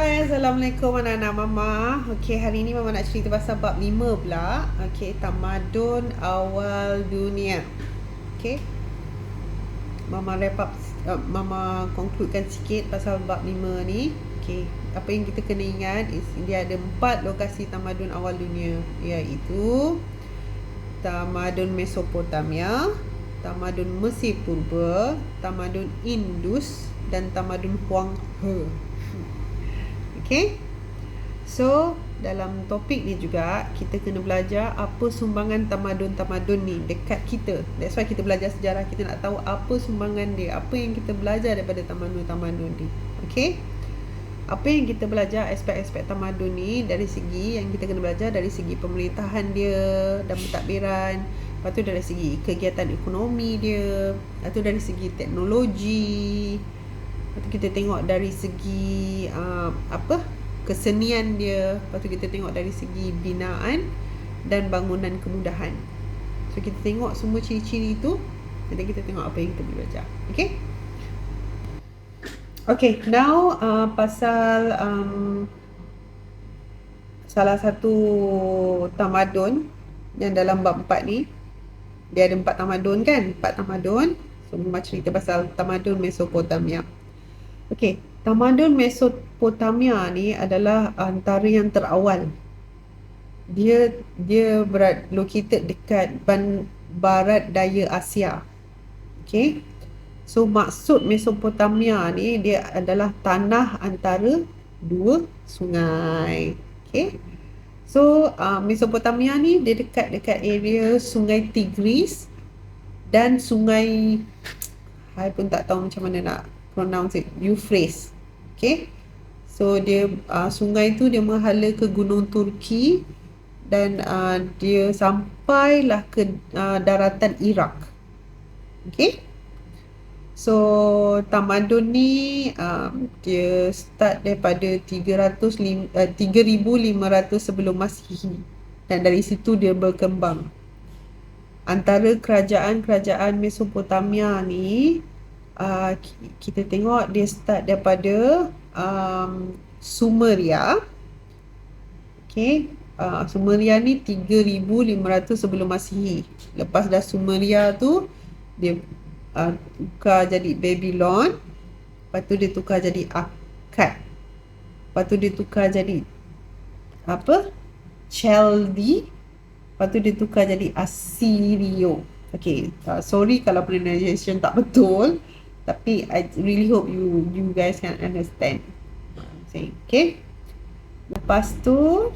Hai, Assalamualaikum anak-anak Mama. Okey, hari ni Mama nak cerita pasal bab 5 pula. Okey, tamadun awal dunia. Okey. Mama wrap up, Mama concludekan sikit pasal bab 5 ni. Okey, apa yang kita kena ingat dia ada 4 lokasi tamadun awal dunia, iaitu tamadun Mesopotamia, tamadun Mesir Purba, tamadun Indus dan tamadun Huang He. Okey. So, dalam topik ni juga kita kena belajar apa sumbangan tamadun-tamadun ni dekat kita. That's why kita belajar sejarah. Kita nak tahu apa sumbangan dia, apa yang kita belajar daripada tamadun-tamadun ni. Okay? Apa yang kita belajar aspek-aspek tamadun ni dari segi yang kita kena belajar dari segi pemerintahan dia dan pentadbiran. Lepas tu dari segi kegiatan ekonomi dia. Lepas tu dari segi teknologi. Lepas tu kita tengok dari segi kesenian dia. Lepas tu kita tengok dari segi binaan dan bangunan kemudahan. So kita tengok semua ciri-ciri itu, nanti kita tengok apa yang kita boleh belajar. Okay? Okay, now pasal salah satu tamadun yang dalam bab 4 ni. Dia ada 4 tamadun kan? 4 tamadun. So Mama cerita pasal tamadun Mesopotamia. Okay, tamadun Mesopotamia ni adalah antara yang terawal. Dia located dekat barat daya Asia. Okay. So maksud Mesopotamia ni dia adalah tanah antara dua sungai. Okay. So Mesopotamia ni dia dekat area sungai Tigris dan sungai, saya pun tak tahu macam mana nak pronounce it, Euphrates. Okay. So dia sungai tu dia menghala ke gunung Turki dan dia sampailah ke daratan Iraq. Okay. So tamadun ni dia start daripada 3500 sebelum Masihi dan dari situ dia berkembang. Antara kerajaan-kerajaan Mesopotamia ni kita tengok dia start daripada Sumeria. Okay. Sumeria ni 3500 sebelum Masihi. Lepas dah Sumeria tu dia tukar jadi Babylon. Lepas tu dia tukar jadi Akkad. Lepas tu dia tukar jadi Chaldi. Lepas tu dia tukar jadi Assyrio. Okay, sorry kalau pronunciation tak betul, tapi I really hope you guys can understand. Okay. Lepas tu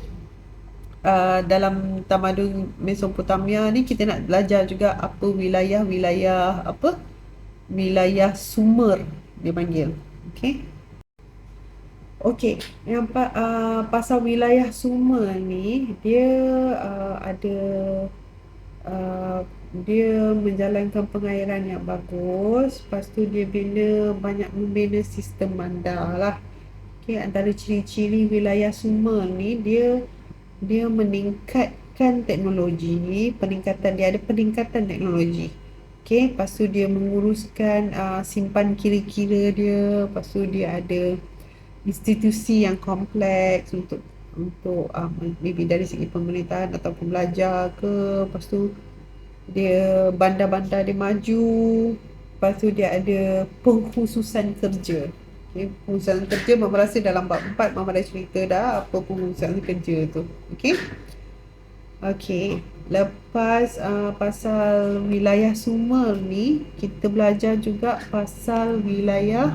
dalam tamadun Mesopotamia ni kita nak belajar juga apa wilayah Sumer dia panggil. Okay. Okey, yang pasal wilayah Sumer ni dia dia menjalankan pengairan yang bagus. Lepas tu dia membina sistem bandar lah. Okey, antara ciri-ciri wilayah Sumer ni dia meningkatkan teknologi, dia ada peningkatan teknologi. Okey, lepas tu dia menguruskan simpan kira-kira dia. Lepas tu dia ada institusi yang kompleks untuk maybe dari segi pemerintahan atau pembelajar ke. Lepas tu dia bandar-bandar dia maju. Lepas tu dia ada pengkhususan kerja. Okay, pengkhususan kerja Mama rasa dalam bab 4 Mama dah cerita dah apa pengkhususan kerja tu. Okay. Okay, lepas pasal wilayah Sumer ni kita belajar juga pasal wilayah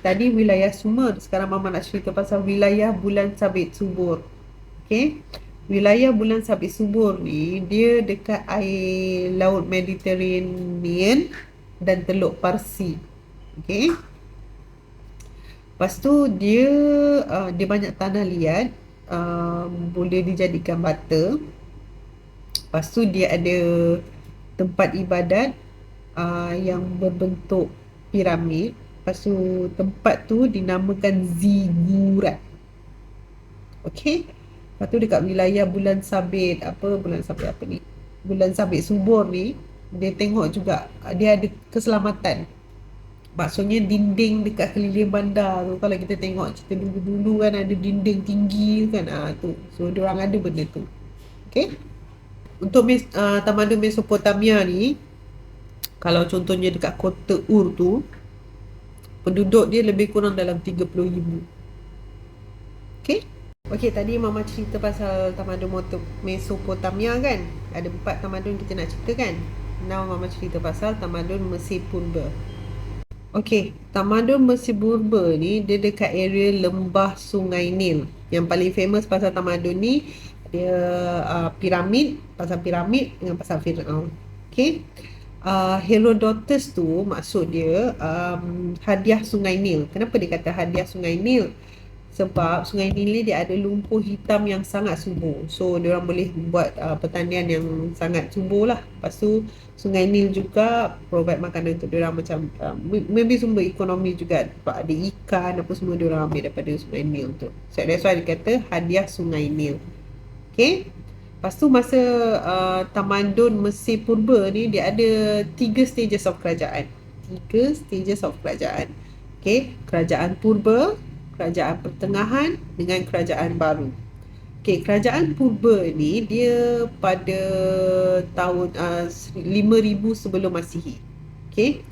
tadi wilayah Sumer. Sekarang Mama nak cerita pasal wilayah bulan sabit subur. Okay. Wilayah bulan sabit subur ni dia dekat air laut Mediterranean dan Teluk Parsi. Okay. Lepas tu dia banyak tanah liat, boleh dijadikan bata. Lepas tu dia ada tempat ibadat yang berbentuk piramid. Lepas tu tempat tu dinamakan Zigurat. Okey. Lepas tu dekat wilayah bulan sabit bulan sabit subur ni dia tengok juga dia ada keselamatan. Maksudnya dinding dekat sekeliling bandar tu, kalau kita tengok cerita dulu-dulu kan ada dinding tinggi kan, tu. So diorang ada benda tu. Okay. Untuk tamadun Mesopotamia ni, kalau contohnya dekat kota Ur tu, penduduk dia lebih kurang dalam 30,000. Okay. Okay, tadi Mama cerita pasal tamadun Mesopotamia kan. Ada 4 tamadun kita nak cerita kan. Now Mama cerita pasal tamadun Mesir Purba. Okay, tamadun Mesir Purba ni dia dekat area lembah Sungai Nil. Yang paling famous pasal tamadun ni dia piramid, pasal piramid dengan pasal Firaun. Okay. Herodotus tu maksud dia hadiah Sungai Nil. Kenapa dia kata hadiah Sungai Nil? Sebab Sungai Nil ni dia ada lumpur hitam yang sangat subur. So dia orang boleh buat pertanian yang sangat subur lah. Lepas tu Sungai Nil juga provide makanan untuk dia orang, macam maybe sumber ekonomi juga. Sebab ada ikan apa semua dia orang ambil daripada Sungai Nil tu. So that's why dia kata hadiah Sungai Nil. Okay. Lepas tu masa tamadun Mesir Purba ni dia ada 3 stages of kerajaan. 3 stages of kerajaan. Okay. Kerajaan Purba, kerajaan pertengahan dengan kerajaan baru. Okay, kerajaan Purba ni dia pada tahun 5000 sebelum Masihi. Okay.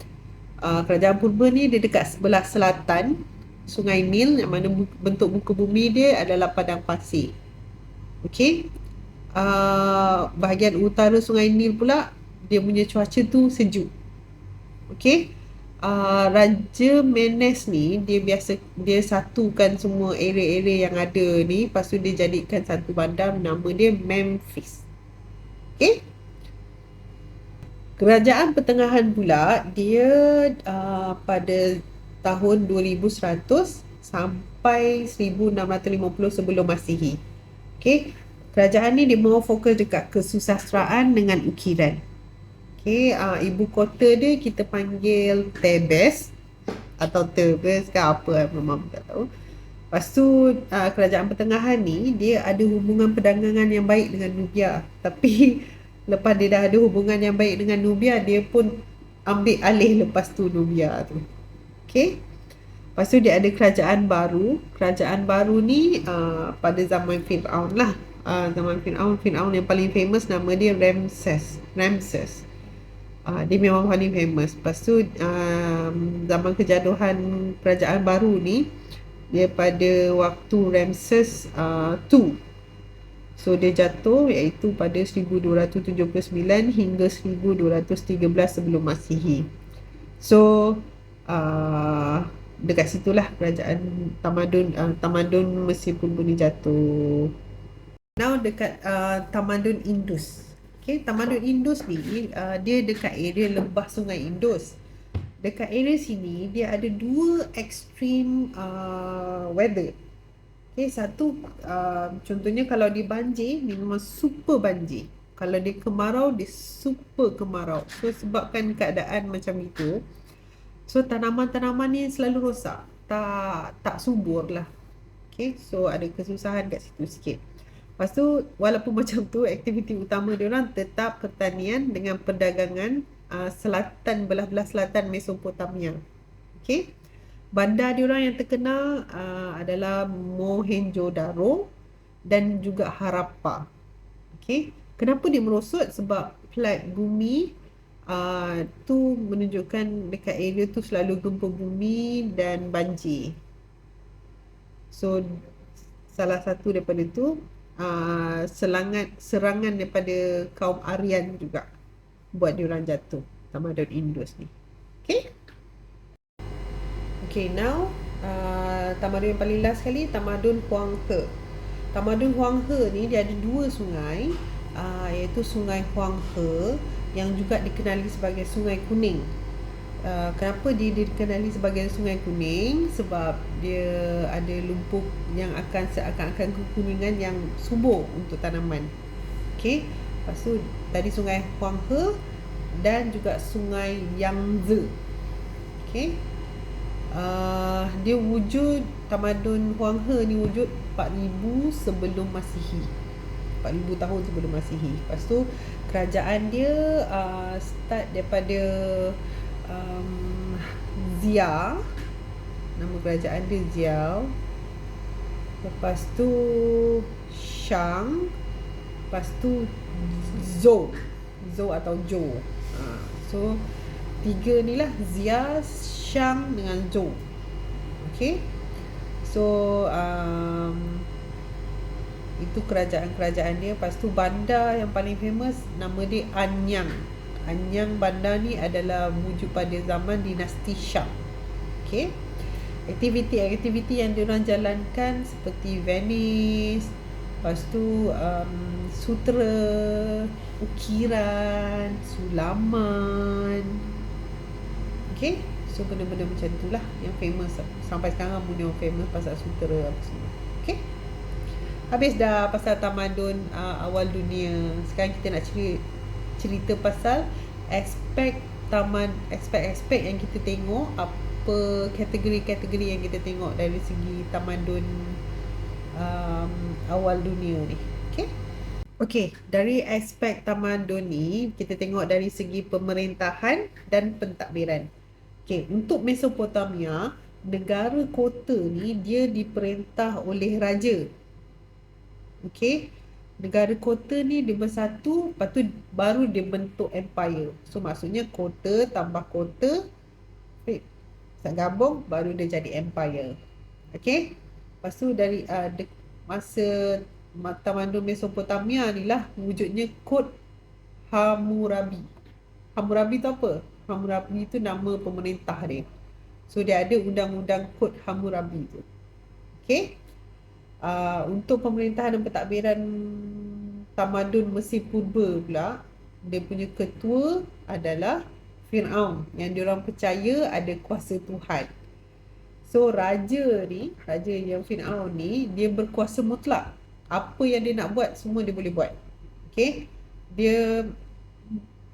Kerajaan Purba ni dia dekat sebelah selatan Sungai Nil, yang mana bentuk muka bumi dia adalah padang pasir. Okay. Bahagian utara Sungai Nil pula dia punya cuaca tu sejuk. Okay. Raja Menes ni dia satukan semua area-area yang ada ni, lepas tu dia jadikan satu bandar, nama dia Memphis. Okay. Kerajaan pertengahan pula dia pada tahun 2100 sampai 1650 sebelum Masihi. Okay. Kerajaan ni dia mau fokus dekat kesusasteraan dengan ukiran. Okay, ibu kota dia kita panggil Tebes atau Tebes ke apa, memang tak tahu. Lepas tu kerajaan pertengahan ni dia ada hubungan perdagangan yang baik dengan Nubia. Tapi lepas dia dah ada hubungan yang baik dengan Nubia, dia pun ambil alih lepas tu Nubia tu. Okay. Lepas tu dia ada kerajaan baru. Kerajaan baru ni pada zaman Firaun lah. Zaman Firaun yang paling famous nama dia Ramses. Dia memang paling famous. Lepas tu zaman kejaduhan kerajaan baru ni dia pada waktu Ramses II. So dia jatuh iaitu pada 1279 hingga 1213 sebelum Masihi. So dekat situlah kerajaan tamadun Mesir Purba ni jatuh. Now dekat tamadun Indus. Okay, tamadun Indus ni dia dekat area lembah Sungai Indus. Dekat area sini dia ada 2 extreme weather. Okay, satu contohnya kalau dia banjir, dia memang super banjir. Kalau dia kemarau, dia super kemarau. So sebabkan keadaan macam itu, so tanaman-tanaman ni selalu rosak, tak subur lah. Okay, so ada kesusahan kat situ sikit. Lepas tu walaupun macam tu, aktiviti utama dia orang tetap pertanian dengan perdagangan selatan, belah-belah selatan Mesopotamia. Okay. Bandar dia orang yang terkenal adalah Mohenjo-daro dan juga Harappa. Okay. Kenapa dia merosot? Sebab flat bumi tu menunjukkan dekat area tu selalu gempa bumi dan banjir. So salah satu daripada tu serangan daripada kaum Aryan juga buat diorang jatuh tamadun Indus ni. Okay, now tamadun yang paling last sekali, tamadun Huang He. Tamadun Huang He ni dia ada 2 sungai, iaitu Sungai Huang He yang juga dikenali sebagai Sungai Kuning. Kenapa dia dikenali sebagai Sungai Kuning? Sebab dia ada lumpur yang akan seakan-akan kekuningan yang subur untuk tanaman. Okay. Lepas tu tadi Sungai Huang He dan juga Sungai Yangtze. Okay. Dia wujud, tamadun Huang He ni wujud 4000 sebelum Masihi. 4000 tahun sebelum Masihi. Lepas tu kerajaan dia start daripada Xia, nama kerajaan dia Xiao. Lepas tu Shang. Lepas tu Zhou. Zhou atau Zhou. So 3 ni lah, Xia, Shang dengan Zhou. Okay. So itu kerajaan-kerajaan dia. Lepas tu bandar yang paling famous nama dia Anyang. Anyang bandar ni adalah wujud pada zaman dinasti Shang. Okay. Aktiviti-aktiviti yang diorang jalankan seperti Venice, lepas tu sutera, ukiran, sulaman. Okay. So benda-benda macam tu lah yang famous. Sampai sekarang benda yang famous pasal sutera apa semua. Okay. Habis dah pasal tamadun awal dunia. Sekarang kita nak cerita pasal aspek yang kita tengok, apa kategori-kategori yang kita tengok dari segi tamadun awal dunia ni. Okey, dari aspek tamadun ni kita tengok dari segi pemerintahan dan pentadbiran. Okey, untuk Mesopotamia, negara kota ni dia diperintah oleh raja. Okey, negara kota ni dia bersatu, lepas tu baru dia bentuk empire. So maksudnya kota tambah kota gabung baru dia jadi empire. Okey. Lepas tu dari masa tamadun Mesopotamia ni lah wujudnya kod Hammurabi. Hammurabi tu apa? Hammurabi tu nama pemerintah dia. So dia ada undang-undang kod Hammurabi tu. Okey. Untuk pemerintahan dan pentadbiran tamadun Mesir Purba pula, dia punya ketua adalah Firaun, yang diorang percaya ada kuasa Tuhan. So raja yang Firaun ni, dia berkuasa mutlak. Apa yang dia nak buat, semua dia boleh buat. Okay.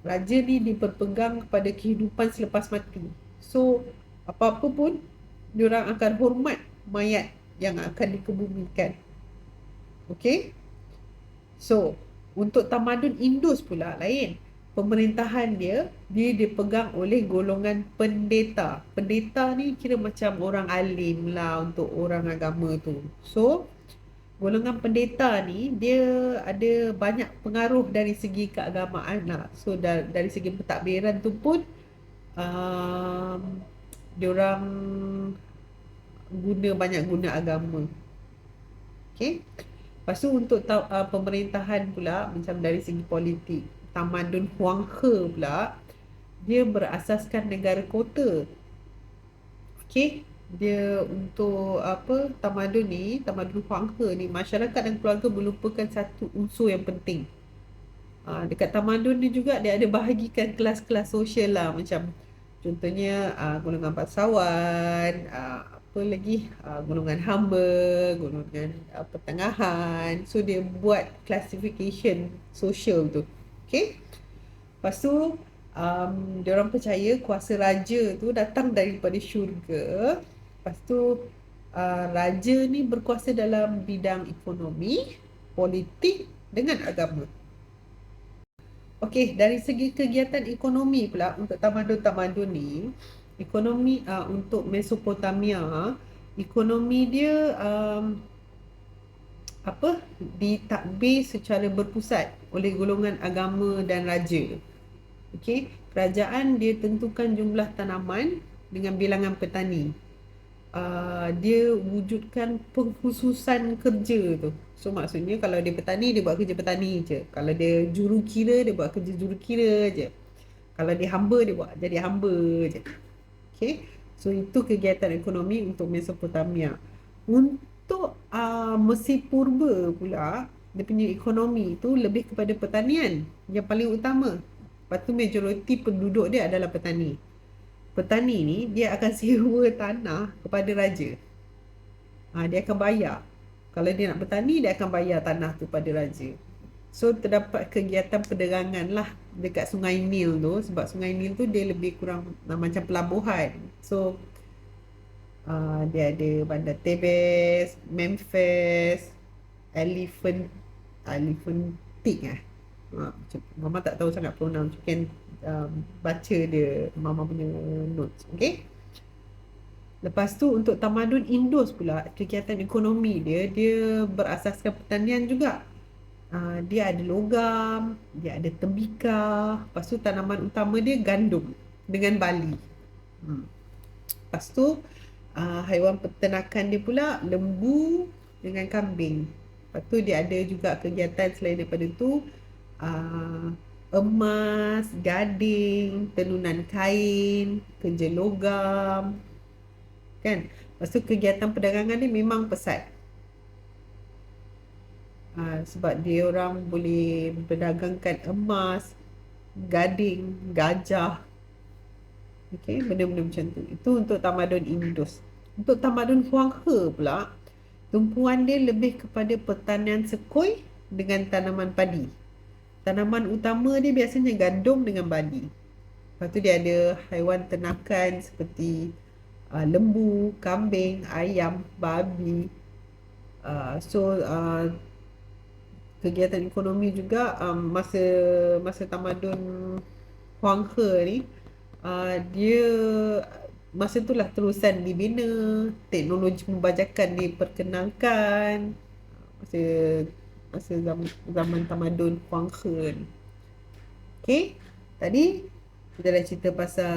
Raja ni diperpegang kepada kehidupan selepas mati. So apa-apa pun diorang akan hormat mayat yang akan dikebumikan. Okay. So untuk tamadun Indus pula lain. Pemerintahan dia dipegang oleh golongan pendeta. Pendeta ni kira macam orang alim lah untuk orang agama tu. So golongan pendeta ni dia ada banyak pengaruh dari segi keagamaan lah. So dari segi pentadbiran tu pun diorang banyak guna agama. Okay. Lepas tu untuk pemerintahan pula, macam dari segi politik, tamadun Huanghe pula, dia berasaskan negara kota. Okey, dia untuk tamadun Huanghe ni, masyarakat dan keluarga melupakan satu unsur yang penting. Dekat tamadun ni juga dia ada bahagikan kelas-kelas sosial lah, macam contohnya golongan bangsawan, golongan hamba, golongan pertengahan. So dia buat classification social tu. Okay. Lepas tu dia orang percaya kuasa raja tu datang daripada syurga. Lepas tu raja ni berkuasa dalam bidang ekonomi, politik dengan agama. Okey, dari segi kegiatan ekonomi pula untuk tamadun-tamadun ni, ekonomi untuk Mesopotamia, ekonomi dia ditadbir secara berpusat oleh golongan agama dan raja. Okey, kerajaan dia tentukan jumlah tanaman dengan bilangan petani. Dia wujudkan pengkhususan kerja tu. So maksudnya kalau dia petani, dia buat kerja petani je. Kalau dia jurukira, dia buat kerja jurukira je. Kalau dia hamba, dia buat jadi hamba je. Okay. So itu kegiatan ekonomi untuk Mesopotamia. Untuk Mesir Purba pula, dia punya ekonomi tu lebih kepada pertanian yang paling utama. Lepas tu majoriti penduduk dia adalah petani. Petani ni dia akan sewa tanah kepada raja. Dia akan bayar. Kalau dia nak bertani, dia akan bayar tanah tu pada raja. So terdapat kegiatan perdagangan lah dekat Sungai Nil tu. Sebab Sungai Nil tu dia lebih kurang macam pelabuhan. So dia ada bandar Thebes, Memphis, Elephantic Mama tak tahu sangat pronounce. You can baca dia Mama punya notes. Okay. Lepas tu untuk tamadun Indus pula, kegiatan ekonomi dia berasaskan pertanian juga. Dia ada logam, dia ada tembikar. Lepas tu tanaman utama dia gandum dengan barley. Hmm. Lepas tu haiwan peternakan dia pula lembu dengan kambing. Lepas tu dia ada juga kegiatan selain daripada tu, uh, emas, gading, tenunan kain, kerja logam, kan. Lepas tu kegiatan perdagangan ni memang pesat. Sebab dia orang boleh berdagangkan emas, gading, gajah, okey, benda-benda macam tu. Itu untuk tamadun Indus. Untuk tamadun Huanghe pula, tumpuan dia lebih kepada pertanian sekoi dengan tanaman padi. Tanaman utama dia biasanya gandum dengan padi. Lepas tu dia ada haiwan ternakan seperti lembu, kambing, ayam, babi. Kegiatan ekonomi juga, masa masa tamadun Huanghe ni, dia masa itulah terusan dibina, teknologi pembajakan diperkenalkan, masa masa zaman tamadun Huanghe ni. Okey, tadi kita dah cerita pasal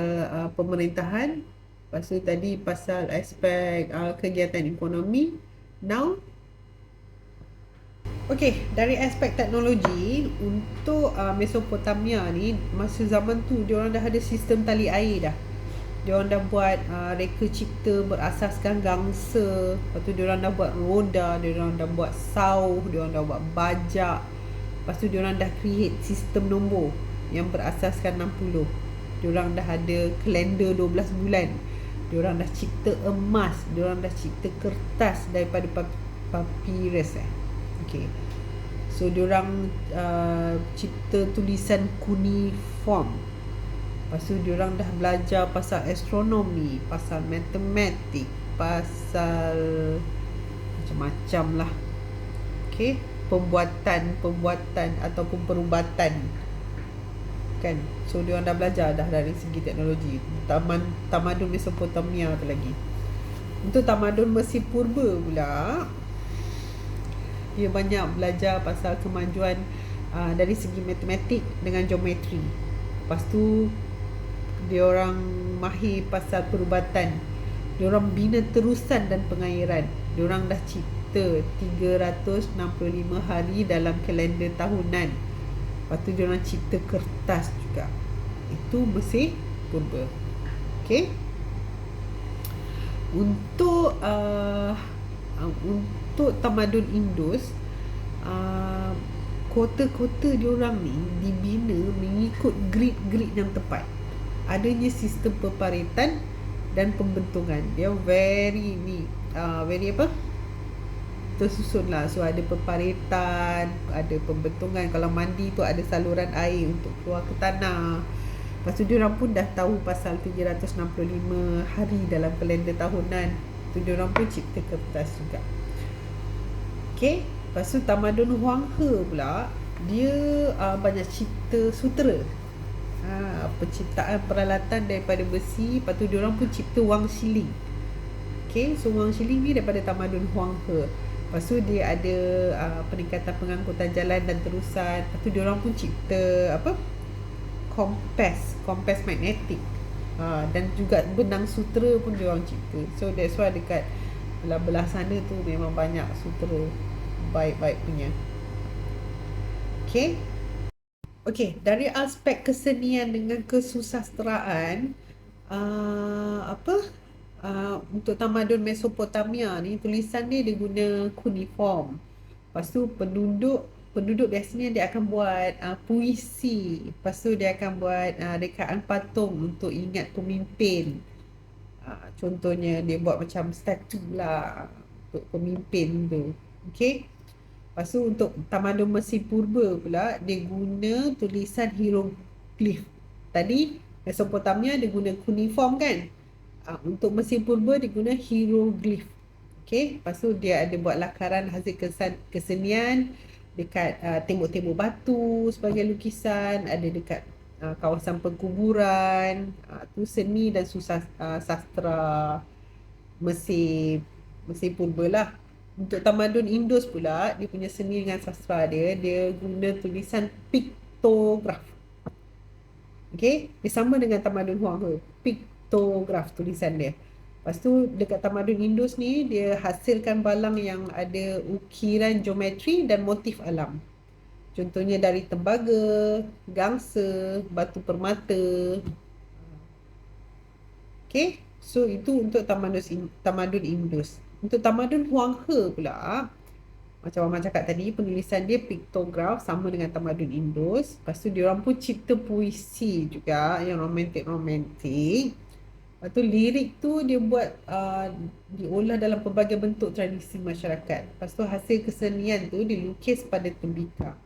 pemerintahan, lepas tu tadi pasal aspek kegiatan ekonomi. Now, okey, dari aspek teknologi, untuk Mesopotamia ni, masa zaman tu dia orang dah ada sistem tali air dah. Dia orang dah buat reka cipta berasaskan gangsa. Lepas tu dia orang dah buat roda, dia orang dah buat sauh, dia orang dah buat bajak. Lepas tu dia orang dah create sistem nombor yang berasaskan 60. Dia orang dah ada kalender 12 bulan. Dia orang dah cipta emas, dia orang dah cipta kertas daripada papyrus okey. So diorang cipta tulisan cuneiform. Lepas tu diorang dah belajar pasal astronomi, pasal matematik, pasal macam-macam lah. Okay, pembuatan ataupun perubatan, kan. So diorang dah belajar dah dari segi teknologi. Tamadun Mesopotamia tu lagi. Untuk tamadun Mesir Purba pula, dia banyak belajar pasal kemajuan dari segi matematik dengan geometri. Lepas tu dia orang mahir pasal perubatan. Dia orang bina terusan dan pengairan. Dia orang dah cipta 365 hari dalam kalender tahunan. Lepas tu dia orang cipta kertas juga. Itu Mesir Purba. Okey. Untuk tamadun Indus, kota-kota diorang ni dibina mengikut grid-grid yang tepat. Adanya sistem peparitan dan pembentungan. Dia very tersusun lah. So ada peparitan, ada pembentungan. Kalau mandi tu ada saluran air untuk keluar ke tanah. Lepas tu diorang pun dah tahu pasal 365 hari dalam kalender tahunan. Tu diorang pun cipta kertas juga. Okay. Lepas tu tamadun Huanghe pula, dia banyak cipta sutera. Penciptaan peralatan daripada besi. Lepas tu diorang pun cipta wang shilling. Okay. So wang shilling ni daripada tamadun Huanghe. Lepas tu dia ada peningkatan pengangkutan jalan dan terusan. Lepas tu diorang pun cipta kompas magnetik, dan juga benang sutera pun dia orang cipta. So that's why dekat belah-belah sana tu memang banyak sutera baik-baik punya. Okay, dari aspek kesenian dengan kesusasteraan, untuk tamadun Mesopotamia ni, tulisan dia guna cuneiform. Lepas tu penduduk biasanya dia akan buat puisi. Lepas tu dia akan buat rekaan patung untuk ingat pemimpin. Contohnya dia buat macam statu lah untuk pemimpin tu. Okay. Lepas tu untuk tamadun Mesir Purba pula, dia guna tulisan hieroglif. Tadi Mesopotamia dia guna cuneiform kan. Untuk Mesir Purba dia guna hieroglif. Okay. Lepas tu dia ada buat lakaran hasil kesenian dekat tembok-tembok batu sebagai lukisan, ada dekat kawasan perkuburan. Tu seni dan sastra Mesir Mesir purba lah. Untuk tamadun Indus pula, dia punya seni dengan sastra dia guna tulisan piktograf. Okay, dia sama dengan tamadun Huang He. Piktograf tulisan dia. Lepas tu dekat tamadun Indus ni, dia hasilkan balang yang ada ukiran geometri dan motif alam. Contohnya dari tembaga, gangsa, batu permata. Okay, so itu untuk tamadun Indus. Untuk tamadun Huang He pula, macam Mama cakap tadi, penulisan dia piktograf sama dengan tamadun Indus. Lepas tu diorang pun cipta puisi juga yang romantik-romantik. Lepas tu lirik tu dia buat diolah dalam pelbagai bentuk tradisi masyarakat. Lepas tu hasil kesenian tu dilukis pada tembikar.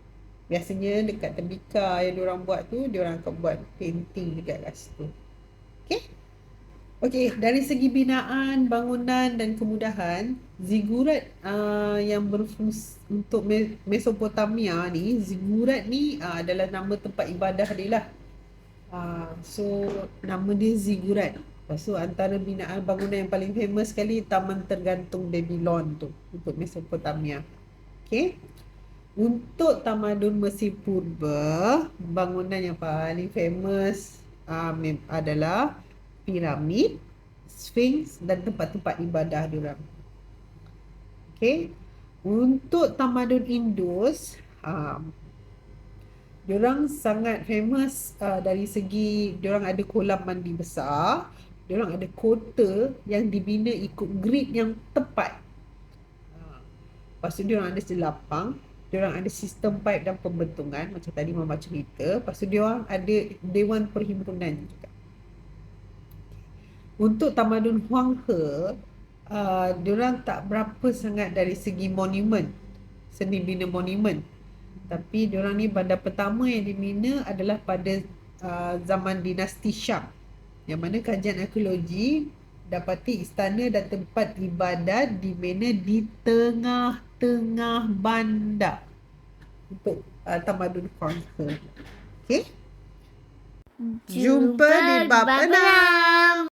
Biasanya dekat tembikar yang diorang buat tu, diorang akan buat painting dekat kat situ. Okay? Okey, dari segi binaan, bangunan dan kemudahan, zigurat yang berfungsi untuk Mesopotamia ni, zigurat ni adalah nama tempat ibadah dia lah. So nama dia zigurat. Lepas tu antara binaan bangunan yang paling famous sekali Taman Tergantung Babylon tu untuk Mesopotamia. Okey. Untuk tamadun Mesir Purba, bangunan yang paling famous adalah piramid, Sphinx dan tempat-tempat ibadah diorang. Okay. Untuk tamadun Indus, diorang sangat famous dari segi diorang ada kolam mandi besar, diorang ada kota yang dibina ikut grid yang tepat. Lepas tu diorang ada selapang, diorang ada sistem pipe dan pembentungan macam tadi Mama cerita. Lepas tu diorang ada dewan perhimpunan juga. Untuk tamadun Huang He, diorang tak berapa sangat dari segi monumen, seni bina monumen. Tapi diorang ni bandar pertama yang dibina adalah pada zaman dinasti Shang. Yang mana kajian arkeologi dapati istana dan tempat ibadat dibina di tengah-tengah bandar untuk tamadun Huang He. Okay? Jumpa di bab 6.